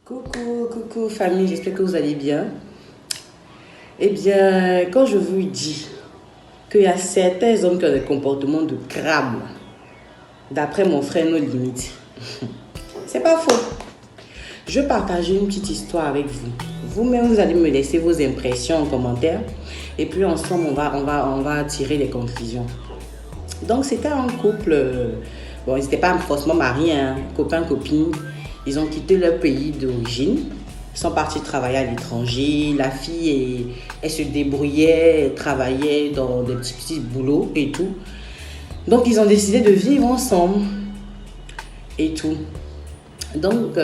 Coucou famille, j'espère que vous allez bien. Eh bien, quand je vous dis qu'il y a certains hommes qui ont des comportements de crabe, d'après mon frère, nos limites, c'est pas faux. Je vais partager une petite histoire avec vous. Vous-même, vous allez me laisser vos impressions en commentaire. Et puis ensemble, on va tirer les conclusions. Donc, c'était un couple. Bon, ils n'étaient pas forcément mariés, hein, copain, copine. Ils ont quitté leur pays d'origine. Ils sont partis travailler à l'étranger. La fille, elle se débrouillait, elle travaillait dans des petits boulots et tout. Donc, ils ont décidé de vivre ensemble et tout. Donc,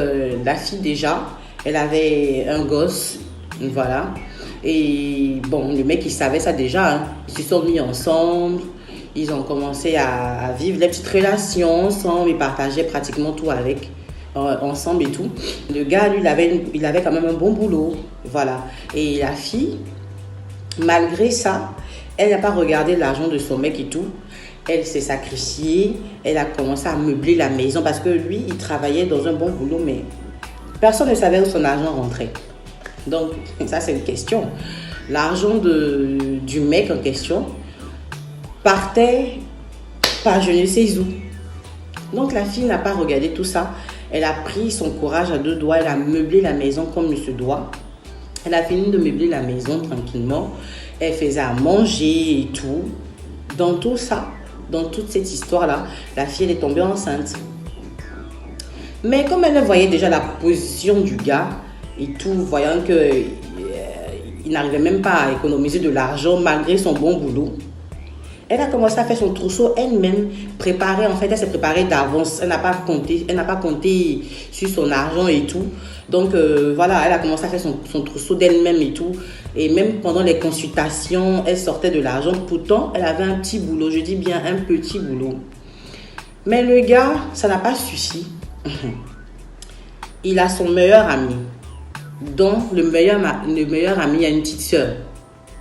la fille, déjà, elle avait un gosse, voilà. Et bon, le mec, il savait ça déjà, hein. Ils se sont mis ensemble. Ils ont commencé à vivre les petites relations ensemble. Ils partageaient pratiquement tout ensemble et tout. Le gars, lui, il avait quand même un bon boulot. Voilà. Et la fille, malgré ça, elle n'a pas regardé l'argent de son mec et tout. Elle s'est sacrifiée. Elle a commencé à meubler la maison parce que lui, il travaillait dans un bon boulot, mais personne ne savait où son argent rentrait. Donc, ça, c'est une question. L'argent du mec en question partait par je ne sais où. Donc, la fille n'a pas regardé tout ça. Elle a pris son courage à deux doigts. Elle a meublé la maison comme il se doit. Elle a fini de meubler la maison tranquillement. Elle faisait à manger et tout. Dans tout ça, dans toute cette histoire-là, la fille, elle est tombée enceinte. Mais comme elle voyait déjà la position du gars et tout, voyant qu'il n'arrivait même pas à économiser de l'argent malgré son bon boulot, elle a commencé à faire son trousseau elle-même, préparée. En fait, elle s'est préparée d'avance. Elle n'a pas compté sur son argent et tout. Donc, voilà, elle a commencé à faire son trousseau d'elle-même et tout. Et même pendant les consultations, elle sortait de l'argent. Pourtant, elle avait un petit boulot. Je dis bien un petit boulot. Mais le gars, ça n'a pas suffi. Il a son meilleur ami. Dont le meilleur ami a une petite soeur.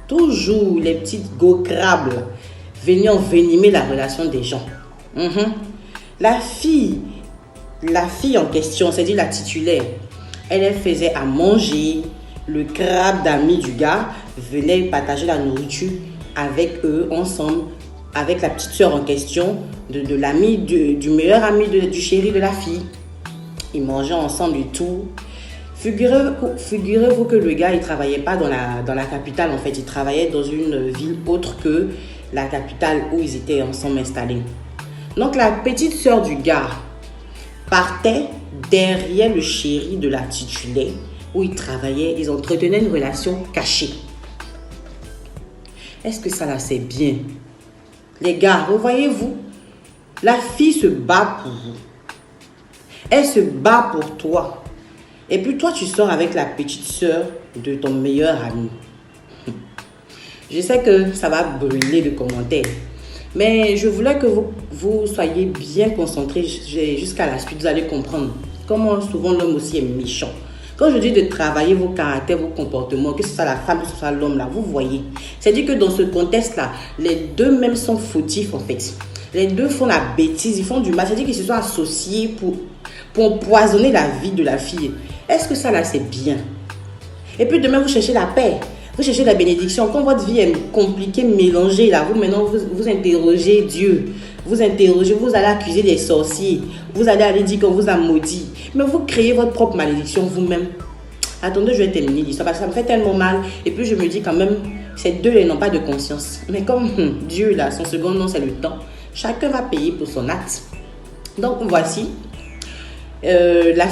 Toujours les petites go crabes venaient envenimer la relation des gens. La fille en question, c'est-à-dire la titulaire, elle faisait à manger. Le crabe d'amis du gars venait partager la nourriture avec eux ensemble, avec la petite soeur en question, de l'ami, du meilleur ami du chéri de la fille. Ils mangeaient ensemble et tout. Figurez-vous que le gars, il ne travaillait pas dans la capitale en fait. Il travaillait dans une ville autre que la capitale où ils étaient ensemble installés. Donc la petite sœur du gars partait derrière le chéri de la titulaire où ils travaillaient. Ils entretenaient une relation cachée. Est-ce que ça là c'est bien? Les gars, voyez-vous, la fille se bat pour vous. Elle se bat pour toi. Et puis toi, tu sors avec la petite sœur de ton meilleur ami. Je sais que ça va brûler de commentaires. Mais je voulais que vous soyez bien concentrés jusqu'à la suite. Vous allez comprendre comment souvent l'homme aussi est méchant. Quand je dis de travailler vos caractères, vos comportements, que ce soit la femme, que ce soit l'homme, là, vous voyez. C'est-à-dire que dans ce contexte-là, les deux même sont fautifs en fait. Les deux font la bêtise, ils font du mal. C'est-à-dire qu'ils se sont associés pour empoisonner la vie de la fille. Est-ce que ça là c'est bien? Et puis demain vous cherchez la paix, vous cherchez la bénédiction. Quand votre vie est compliquée, mélangée là, vous interrogez Dieu, vous allez accuser les sorciers, vous allez aller dire qu'on vous a maudit, mais vous créez votre propre malédiction vous-même. Attendez, je vais terminer l'histoire parce que ça me fait tellement mal. Et puis je me dis quand même, ces deux-là n'ont pas de conscience. Mais comme Dieu là, son second nom c'est le temps, chacun va payer pour son acte. Donc voici. La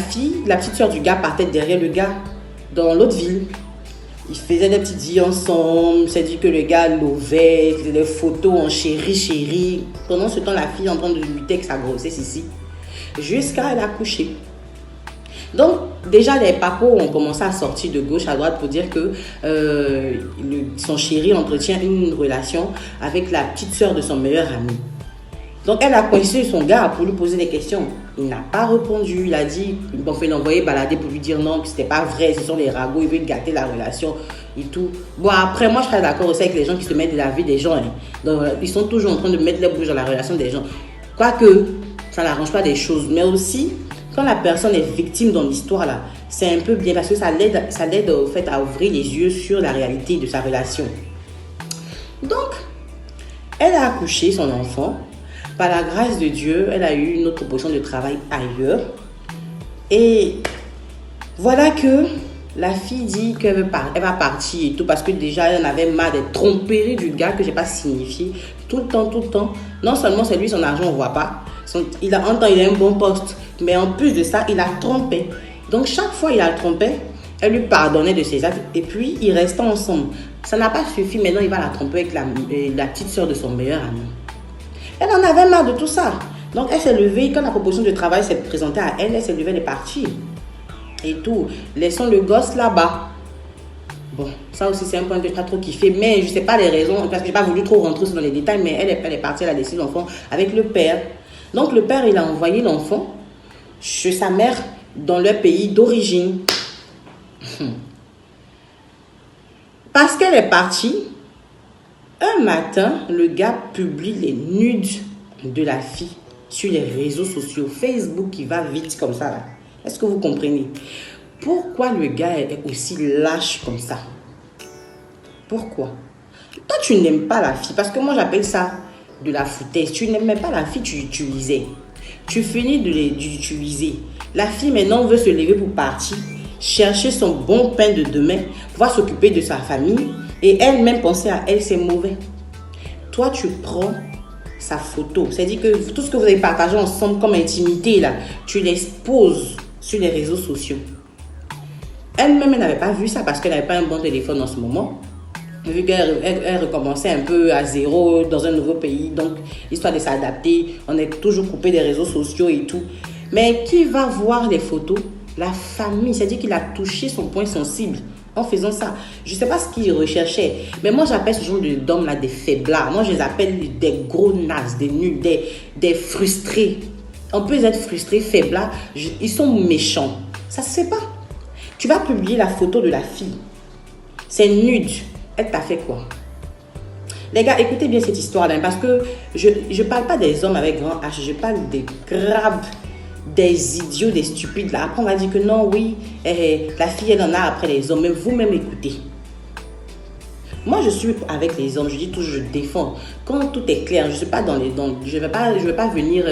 petite soeur du gars partait derrière le gars dans l'autre ville. Ils faisaient des petites vies ensemble. C'est dit que le gars lovait, faisait des photos en chéri. Pendant ce temps, la fille est en train de lutter avec sa grossesse ici. Jusqu'à elle a couché. Donc, déjà, les papos ont commencé à sortir de gauche à droite pour dire que son chéri entretient une relation avec la petite soeur de son meilleur ami. Donc, elle a coincé son gars pour lui poser des questions. Il n'a pas répondu. Il a dit, bon, il l'a envoyé balader pour lui dire non, que c'était pas vrai, ce sont des ragots, il veut gâter la relation et tout. Bon, après, moi, je serais d'accord aussi avec les gens qui se mettent de la vie des gens. Hein. Donc, ils sont toujours en train de mettre les bouches dans la relation des gens. Quoique, ça n'arrange pas des choses. Mais aussi, quand la personne est victime dans l'histoire là, c'est un peu bien parce que ça l'aide au fait à ouvrir les yeux sur la réalité de sa relation. Donc, elle a accouché son enfant. Par la grâce de Dieu, elle a eu une autre proposition de travail ailleurs. Et voilà que la fille dit qu'elle va partir et tout parce que déjà elle en avait marre des tromperies du gars que j'ai pas signifié tout le temps. Non seulement c'est lui son argent on voit pas, il a un bon poste, mais en plus de ça il a trompé. Donc chaque fois il a trompé, elle lui pardonnait de ses actes et puis ils restaient ensemble. Ça n'a pas suffi, maintenant il va la tromper avec la petite soeur de son meilleur ami. Elle en avait marre de tout ça. Donc elle s'est levée, quand la proposition de travail s'est présentée à elle, elle s'est levée, elle est partie. Et tout, laissons le gosse là-bas. Bon, ça aussi c'est un point que je n'ai pas trop kiffé, mais je ne sais pas les raisons, parce que je n'ai pas voulu trop rentrer dans les détails, mais elle est partie, elle a laissé l'enfant avec le père. Donc le père, il a envoyé l'enfant chez sa mère dans leur pays d'origine. Parce qu'elle est partie, un matin, le gars publie les nudes de la fille sur les réseaux sociaux, Facebook qui va vite comme ça là. Est-ce que vous comprenez? Pourquoi le gars est aussi lâche comme ça? Pourquoi? Toi, tu n'aimes pas la fille. Parce que moi, j'appelle ça de la foutaise. Tu n'aimais pas la fille, tu l'utilisais. Tu finis d'utiliser. La fille, maintenant, veut se lever pour partir, chercher son bon pain de demain, pouvoir s'occuper de sa famille et elle-même penser à elle, c'est mauvais. Toi, tu prends sa photo. C'est-à-dire que tout ce que vous avez partagé ensemble comme intimité, là, tu l'exposes sur les réseaux sociaux. Elle-même, elle n'avait pas vu ça parce qu'elle n'avait pas un bon téléphone en ce moment. Vu qu'elle recommençait un peu à zéro dans un nouveau pays. Donc, histoire de s'adapter, on est toujours coupé des réseaux sociaux et tout. Mais qui va voir les photos? La famille. C'est-à-dire qu'il a touché son point sensible en faisant ça. Je ne sais pas ce qu'il recherchait. Mais moi, j'appelle ce genre d'hommes-là des faiblards. Moi, je les appelle des gros nazes, des nuls, des frustrés. On peut être frustrés, faiblards. Ils sont méchants. Ça se fait pas. Tu vas publier la photo de la fille. C'est nude. Elle t'a fait quoi? Les gars, écoutez bien cette histoire-là. Parce que je ne parle pas des hommes avec grand H. Je parle des crabes, des idiots, des stupides. Là. Après, on va dire que non, oui, la fille, elle en a après les hommes. Mais vous-même, écoutez. Moi, je suis avec les hommes. Je dis toujours, je défends. Quand tout est clair, je ne suis pas dans les... je vais pas venir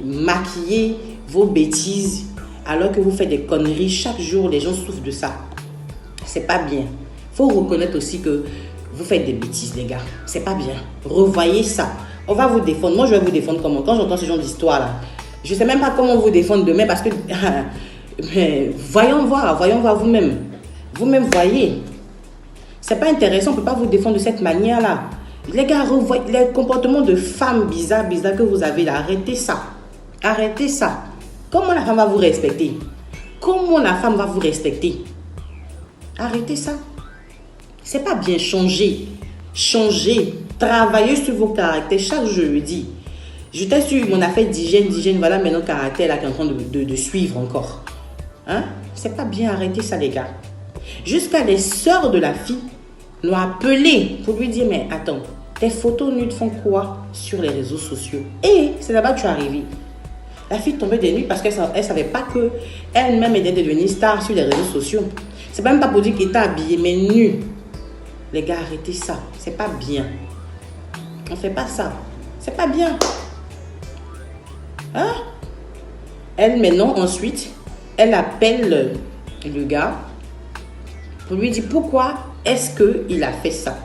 maquiller vos bêtises alors que vous faites des conneries. Chaque jour, les gens souffrent de ça. C'est pas bien. Il faut reconnaître aussi que vous faites des bêtises, les gars. C'est pas bien. Revoyez ça. On va vous défendre. Moi, je vais vous défendre comment? Quand j'entends ce genre d'histoire-là, je ne sais même pas comment vous défendre demain parce que... mais voyons voir vous-même. Vous-même, voyez. C'est pas intéressant. On ne peut pas vous défendre de cette manière-là. Les gars, revoyez les comportements de femmes bizarres que vous avez là. Arrêtez ça. Arrêtez ça. Comment la femme va vous respecter? Comment la femme va vous respecter? Arrêtez ça. C'est pas bien. Changer. Travaillez sur vos caractères chaque jeudi. Je t'ai su mon affaire d'hygiène. Voilà maintenant le caractère là qui est en train de suivre encore. Hein? C'est pas bien. Arrêtez ça, les gars. Jusqu'à les sœurs de la fille l'ont appelé pour lui dire, mais attends, tes photos nudes font quoi sur les réseaux sociaux? Et c'est là-bas que tu es arrivé. La fille tombait des nues parce qu'elle ne savait pas qu'elle-même était devenue star sur les réseaux sociaux. C'est même pas pour dire qu'elle était habillée, mais nue. Les gars, arrêtez ça. C'est pas bien. On fait pas ça. C'est pas bien. Hein? Elle, maintenant, ensuite, elle appelle le gars pour lui dire pourquoi est-ce qu'il a fait ça.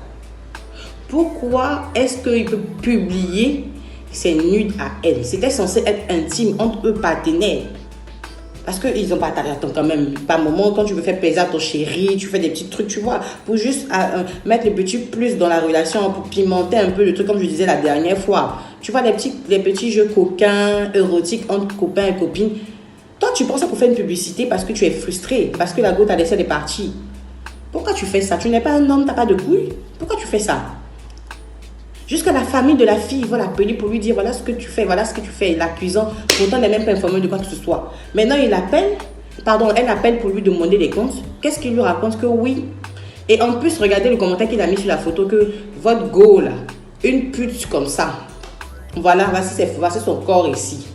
Pourquoi est-ce qu'il peut publier ses nudes à elle? C'était censé être intime entre eux partenaires. Parce qu'ils ont partagé quand même. Par moment, quand tu veux faire plaisir à ton chéri, tu fais des petits trucs, tu vois, pour juste mettre les petits plus dans la relation, pour pimenter un peu le truc, comme je disais la dernière fois. Tu vois, les petits jeux coquins, érotiques entre copains et copines. Toi, tu penses ça pour faire une publicité parce que tu es frustré, parce que la go t'a laissé des parties. Pourquoi tu fais ça? Tu n'es pas un homme, tu n'as pas de couilles. Pourquoi tu fais ça? Jusqu'à la famille de la fille va l'appeler pour lui dire voilà ce que tu fais, voilà ce que tu fais. L'accusant, pourtant, elle n'est même pas informée de quoi que ce soit. Maintenant, elle appelle pour lui demander les comptes. Qu'est-ce qu'il lui raconte? Que oui. Et en plus, regardez le commentaire qu'il a mis sur la photo que votre go là, une pute comme ça. Voilà, voici son corps ici.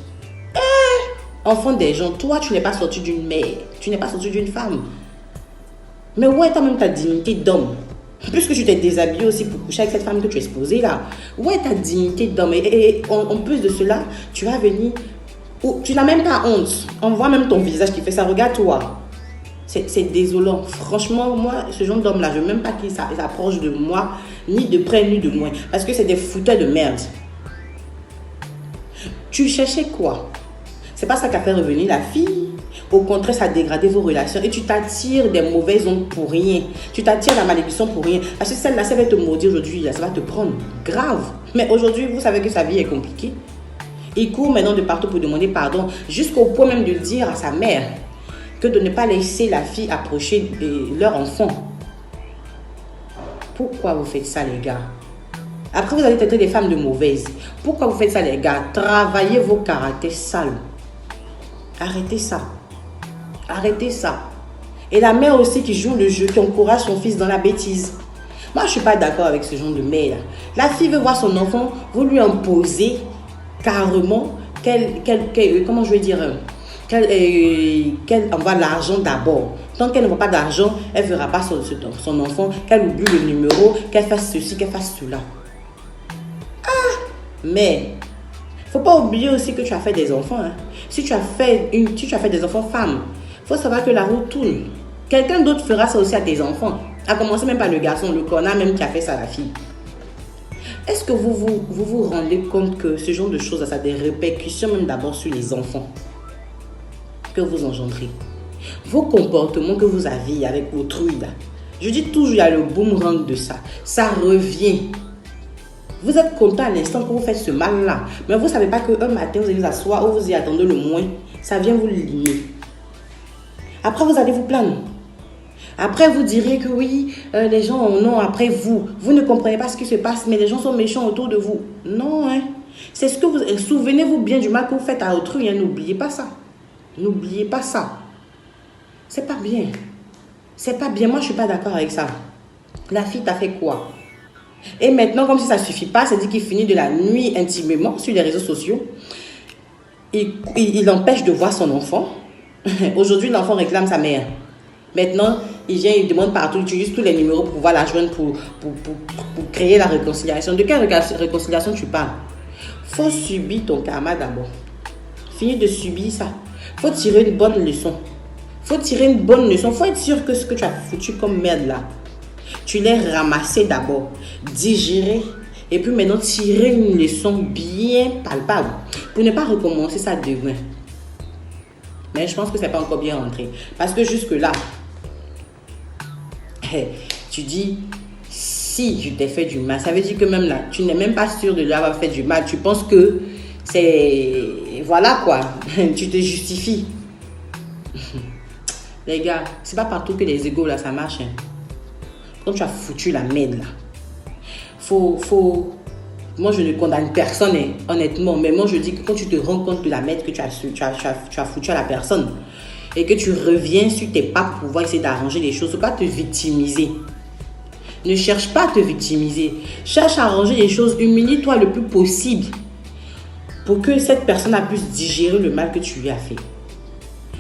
enfant des gens. Toi, tu n'es pas sorti d'une mère. Tu n'es pas sorti d'une femme. Mais où est même ta dignité d'homme? Puisque tu t'es déshabillé aussi pour coucher avec cette femme que tu es exposée là. Où est ta dignité d'homme? Et en plus de cela, tu vas venir... Tu n'as même pas honte. On voit même ton visage qui fait ça. Regarde-toi. C'est désolant. Franchement, moi, ce genre d'homme-là, je ne veux même pas qu'il s'approche de moi, ni de près, ni de loin. Parce que c'est des fouteurs de merde. Tu cherchais quoi? C'est pas ça qui a fait revenir la fille. Au contraire, ça a dégradé vos relations. Et tu t'attires des mauvaises ondes pour rien. Tu t'attires la malédiction pour rien. Parce que celle-là, ça va te maudire aujourd'hui. Ça va te prendre grave. Mais aujourd'hui, vous savez que sa vie est compliquée. Il court maintenant de partout pour demander pardon. Jusqu'au point même de dire à sa mère que de ne pas laisser la fille approcher leur enfant. Pourquoi vous faites ça, les gars? Après, vous allez traiter des femmes de mauvaises. Pourquoi vous faites ça, les gars? Travaillez vos caractères sales. Arrêtez ça. Arrêtez ça. Et la mère aussi qui joue le jeu, qui encourage son fils dans la bêtise. Moi, je ne suis pas d'accord avec ce genre de mère. La fille veut voir son enfant, vous lui imposez carrément comment je vais dire, qu'elle envoie l'argent d'abord. Tant qu'elle ne voit pas d'argent, elle ne verra pas son enfant, qu'elle oublie le numéro, qu'elle fasse ceci, qu'elle fasse cela. Mais, il ne faut pas oublier aussi que tu as fait des enfants. Hein. Si tu as fait des enfants femmes, il faut savoir que la roue tourne. Quelqu'un d'autre fera ça aussi à tes enfants. À commencer même par le garçon, le connard même qui a fait ça à la fille. Est-ce que vous rendez compte que ce genre de choses, ça a des répercussions même d'abord sur les enfants que vous engendrez? Vos comportements que vous avez avec autrui là. Je dis toujours, il y a le boomerang de ça. Ça revient. Vous êtes content à l'instant que vous faites ce mal-là. Mais vous ne savez pas qu'un matin, vous allez vous asseoir ou vous y attendez le moins. Ça vient vous limer. Après, vous allez vous plaindre. Après, vous direz que oui, les gens non, après vous. Vous ne comprenez pas ce qui se passe, mais les gens sont méchants autour de vous. Non, hein. C'est ce que vous... Souvenez-vous bien du mal que vous faites à autrui. Hein. N'oubliez pas ça. N'oubliez pas ça. C'est pas bien. C'est pas bien. Moi, je ne suis pas d'accord avec ça. La fille t'a fait quoi? Et maintenant, comme si ça ne suffit pas, c'est dit qu'il finit de la nuit intimement sur les réseaux sociaux. Il empêche de voir son enfant. Aujourd'hui, l'enfant réclame sa mère. Maintenant, il vient, il demande partout, il utilise tous les numéros pour pouvoir la joindre, pour créer la réconciliation. De quelle réconciliation tu parles? Faut subir ton karma d'abord. Finis de subir ça. Faut tirer une bonne leçon. Faut être sûr que ce que tu as foutu comme merde là, tu l'as ramassé d'abord, digéré, et puis maintenant tirer une leçon bien palpable pour ne pas recommencer ça demain. Mais je pense que c'est pas encore bien rentré. Parce que jusque-là, tu dis, si je t'ai fait du mal, ça veut dire que même là, tu n'es même pas sûr de lui avoir fait du mal. Tu penses que c'est... Voilà quoi, tu te justifies. Les gars, c'est pas partout que les égos là, ça marche. Hein. Quand tu as foutu la merde là, moi je ne condamne personne, hein, honnêtement, mais moi je dis que quand tu te rends compte de la merde que tu as foutu à la personne et que tu reviens sur tes pas pour pouvoir essayer d'arranger les choses, il ne faut pas te victimiser. Ne cherche pas à te victimiser. Cherche à arranger les choses, humilie-toi le plus possible pour que cette personne puisse digérer le mal que tu lui as fait.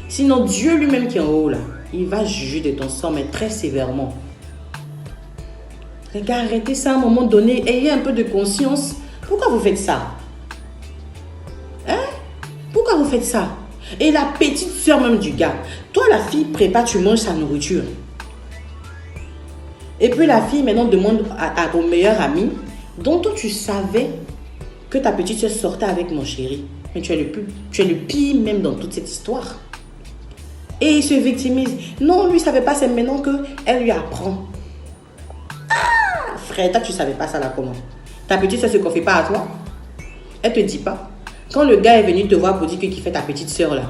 Sinon, Dieu lui-même qui est en haut là, il va juger de ton sang, mais très sévèrement. Les gars, arrêtez ça à un moment donné. Ayez un peu de conscience. Pourquoi vous faites ça? Hein? Pourquoi vous faites ça? Et la petite soeur même du gars. Toi, la fille, prépare, tu manges sa nourriture. Et puis la fille maintenant demande au meilleur ami, dont toi tu savais que ta petite soeur sortait avec mon chéri. Mais tu es le pire même dans toute cette histoire. Et il se victimise. Non, lui ne savait pas, c'est maintenant qu'elle lui apprend. Frère, toi, tu ne savais pas ça là comment? Ta petite soeur ne se confie pas à toi? Elle ne te dit pas? Quand le gars est venu te voir pour dire qu'il fait ta petite soeur là,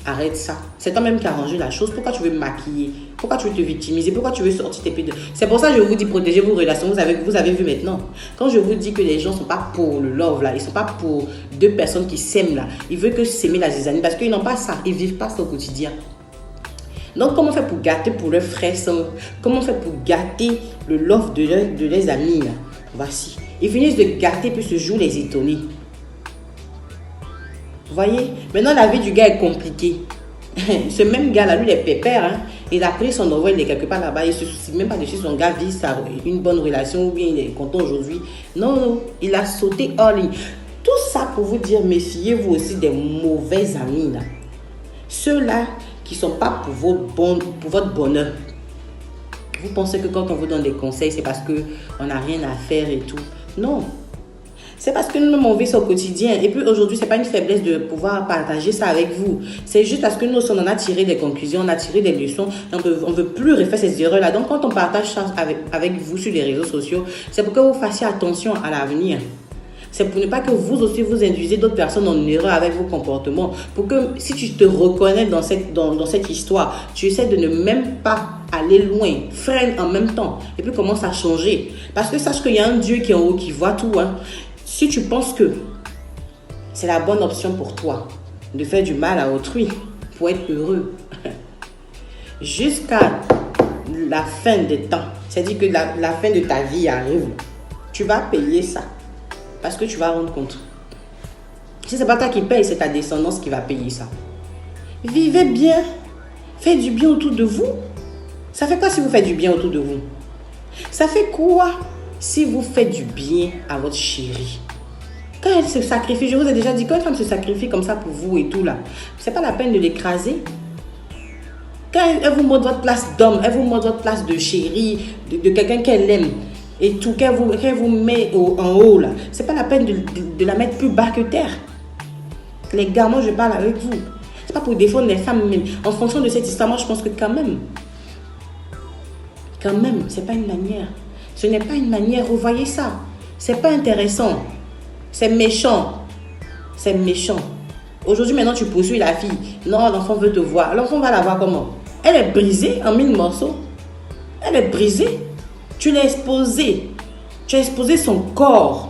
arrête ça. C'est toi-même qui as arrangé la chose. Pourquoi tu veux me maquiller? Pourquoi tu veux te victimiser? Pourquoi tu veux sortir tes pieds de... C'est pour ça que je vous dis protéger vos relations. Vous avez vu maintenant. Quand je vous dis que les gens ne sont pas pour le love là, ils ne sont pas pour deux personnes qui s'aiment là. Ils veulent que s'aimer la zizanie parce qu'ils n'ont pas ça. Ils ne vivent pas ça au quotidien. Donc, comment faire pour gâter pour leurs frères? Comment faire pour gâter le love de leurs amis là? Voici. Ils finissent de gâter puis se jouent les étonnés. Voyez, maintenant la vie du gars est compliquée. Ce même gars-là, lui, il est pépère. Hein? Il a pris son envol, il est quelque part là-bas. Il ne se soucie même pas de si son gars vit une bonne relation ou bien il est content aujourd'hui. Non, non, il a sauté hors ligne. Tout ça pour vous dire, méfiez-vous aussi des mauvais amis. Là. Ceux-là qui ne sont pas pour votre bonheur. Vous pensez que quand on vous donne des conseils, c'est parce qu'on n'a rien à faire et tout. Non. C'est parce que nous-mêmes, on vit ça au quotidien. Et puis aujourd'hui, ce n'est pas une faiblesse de pouvoir partager ça avec vous. C'est juste parce que nous, on en a tiré des conclusions, on a tiré des leçons. On ne veut plus refaire ces erreurs-là. Donc, quand on partage ça avec vous sur les réseaux sociaux, c'est pour que vous fassiez attention à l'avenir. C'est pour ne pas que vous aussi vous induisez d'autres personnes en erreur avec vos comportements. Pour que si tu te reconnais dans cette histoire, tu essaies de ne même pas aller loin, freine en même temps. Et puis commence à changer. Parce que sache qu'il y a un Dieu qui est en haut, qui voit tout. Hein. Si tu penses que c'est la bonne option pour toi de faire du mal à autrui pour être heureux, jusqu'à la fin des temps, c'est-à-dire que la fin de ta vie arrive, tu vas payer ça. Parce que tu vas rendre compte. Si ce n'est pas toi qui paye, c'est ta descendance qui va payer ça. Vivez bien. Faites du bien autour de vous. Ça fait quoi si vous faites du bien autour de vous? Ça fait quoi si vous faites du bien à votre chérie? Quand elle se sacrifie, je vous ai déjà dit, quand une femme se sacrifie comme ça pour vous et tout là, c'est pas la peine de l'écraser. Quand elle vous montre votre place d'homme, elle vous montre votre place de chérie, de quelqu'un qu'elle aime, et tout, qu'elle vous met en haut là, c'est pas la peine de la mettre plus bas que terre. Les gars, moi je parle avec vous. C'est pas pour défendre les femmes, mais en fonction de cette histoire, moi je pense que quand même, c'est pas une manière. Ce n'est pas une manière, vous voyez ça. C'est pas intéressant. C'est méchant. C'est méchant. Aujourd'hui, maintenant, tu poursuis la fille. Non, l'enfant veut te voir. L'enfant va la voir comment? Elle est brisée en 1000 morceaux. Elle est brisée. Tu l'as exposée. Tu as exposé son corps.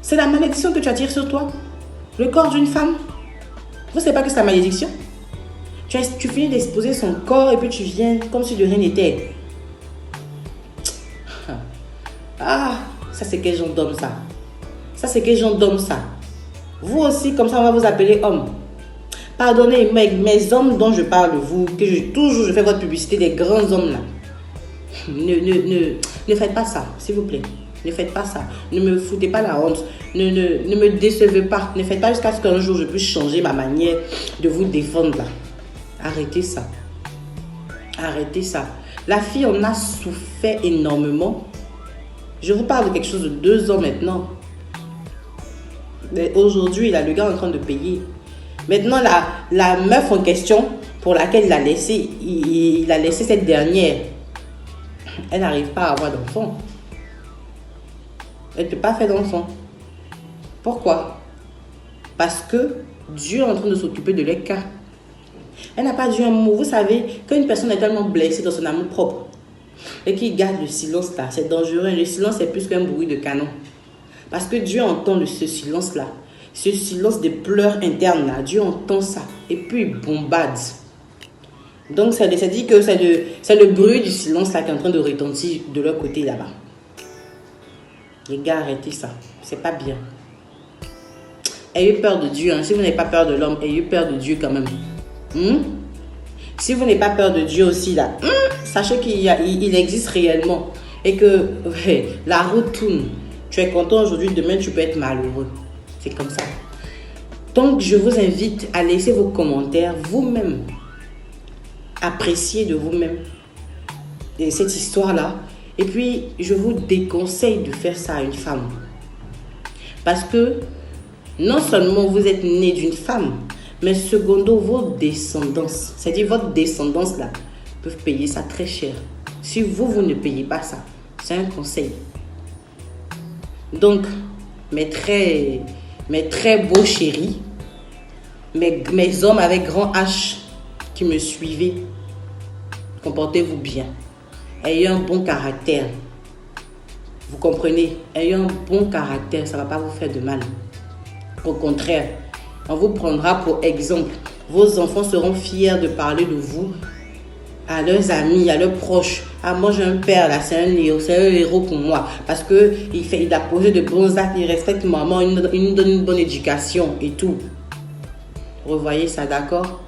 C'est la malédiction que tu attires sur toi. Le corps d'une femme. Vous ne savez pas que c'est la malédiction? Tu finis d'exposer son corps et puis tu viens comme si de rien n'était. Ah, ça c'est quel genre d'homme ça? Ça c'est quel genre d'homme ça? Vous aussi, comme ça on va vous appeler homme. Pardonnez, mes hommes dont je parle, vous, que toujours je fais votre publicité, des grands hommes là. Ne faites pas ça, s'il vous plaît. Ne faites pas ça. Ne me foutez pas la honte. Ne me décevez pas. Ne faites pas jusqu'à ce qu'un jour je puisse changer ma manière de vous défendre là. Arrêtez ça. Arrêtez ça. La fille en a souffert énormément. Je vous parle de quelque chose de 2 ans maintenant. Mais aujourd'hui, le gars est en train de payer. Maintenant, la meuf en question pour laquelle il a laissé cette dernière, elle n'arrive pas à avoir d'enfant. Elle ne peut pas faire d'enfant. Pourquoi? Parce que Dieu est en train de s'occuper de leur cas. Elle n'a pas dit un mot. Vous savez, quand une personne est tellement blessée dans son amour propre et qu'il garde le silence là, c'est dangereux. Le silence est plus qu'un bruit de canon. Parce que Dieu entend ce silence là, ce silence des pleurs internes là. Dieu entend ça et puis il bombarde. Donc ça dit que c'est le bruit du silence là qui est en train de retentir de leur côté là-bas. Les gars, arrêtez ça. C'est pas bien. Ayez peur de Dieu. Hein. Si vous n'avez pas peur de l'homme, ayez peur de Dieu quand même. Si vous n'avez pas peur de Dieu aussi là, sachez qu'il existe réellement. Et que la route tourne. Tu es content aujourd'hui, demain tu peux être malheureux. C'est comme ça. Donc je vous invite à laisser vos commentaires vous-même. Appréciez de vous-même cette histoire-là. Et puis, je vous déconseille de faire ça à une femme. Parce que, non seulement vous êtes né d'une femme, mais secondo, vos descendances, c'est-à-dire votre descendance là, peuvent payer ça très cher. Si vous ne payez pas ça, c'est un conseil. Donc, mes très beaux chéris, mes hommes avec grand H qui me suivez, comportez-vous bien. Ayez un bon caractère. Vous comprenez? Ayez un bon caractère, ça ne va pas vous faire de mal. Au contraire, on vous prendra pour exemple. Vos enfants seront fiers de parler de vous à leurs amis, à leurs proches. Ah, moi j'ai un père là, c'est un héros pour moi. Parce que il a posé de bons actes, il respecte maman, il nous donne une bonne éducation et tout. Revoyez ça, d'accord?